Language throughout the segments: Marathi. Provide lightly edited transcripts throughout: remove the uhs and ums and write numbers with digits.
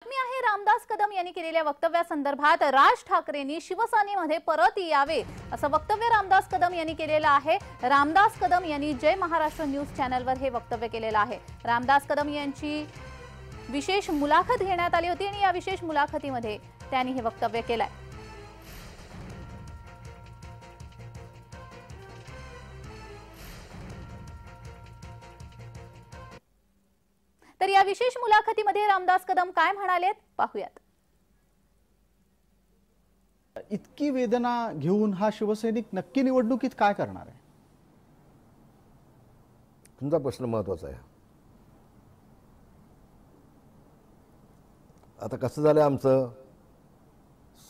बातमी आहे रामदास कदम यांनी केलेल्या वक्तव्यासंदर्भात राज ठाकरेंनी शिवसेनेमध्ये परत यावे असं वक्तव्य रामदास कदम यांनी केलेलं आहे। रामदास कदम यांनी जय महाराष्ट्र न्यूज चॅनलवर हे वक्तव्य केलेलं आहे। रामदास कदम यांची विशेष मुलाखत घेण्यात आली होती आणि या विशेष मुलाखतीमध्ये त्यांनी हे वक्तव्य केलंय। तर या विशेष मुलाखतीमध्ये रामदास कदम काय म्हणालेत पाहूयात। इतकी वेदना घेऊन हा शिवसैनिक नक्की निवडणुकीत काय करणार आहे? तुमचा प्रश्न महत्त्वाचा आहे। आता कसं झालं आमचं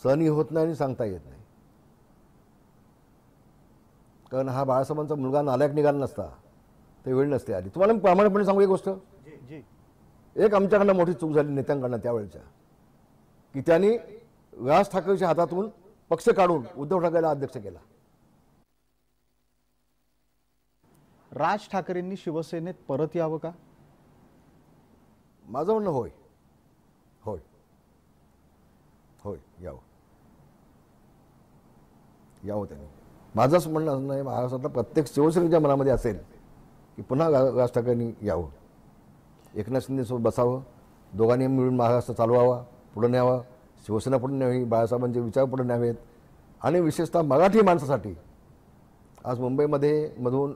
सणही होत नाही आणि सांगता येत नाही, कारण हा बाळासाहेबांचा मुलगा नालायक निघाला नसता ते वेळ नसते आली। तुम्हाला मी प्रामाणिकपणे सांगू एक गोष्ट, एक आमच्याकडनं मोठी चूक झाली नेत्यांकडनं त्यावेळेच्या, की त्यांनी राज ठाकरेच्या हातातून पक्ष काढून उद्धव ठाकरेला अध्यक्ष केला। राज ठाकरेंनी शिवसेनेत परत यावं का? माझं म्हणणं होय होय होय यावं यावं त्यांनी। माझंच म्हणणं नाही, महाराष्ट्रातल्या प्रत्येक शिवसैनिकाच्या मनामध्ये असेल की पुन्हा राज ठाकरेंनी यावं, एकनाथ शिंदेसोबत बसावं, दोघांनी मिळून महाराष्ट्र चालवावा, पुढे न्यावा, शिवसेना पुढे न्यावी, बाळासाहेबांचे विचार पुढे न्यावेत। आणि विशेषतः मराठी माणसासाठी आज मुंबईमध्ये मधून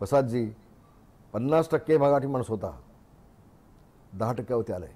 प्रसादजी 50% मराठी माणूस होता, 10% आले।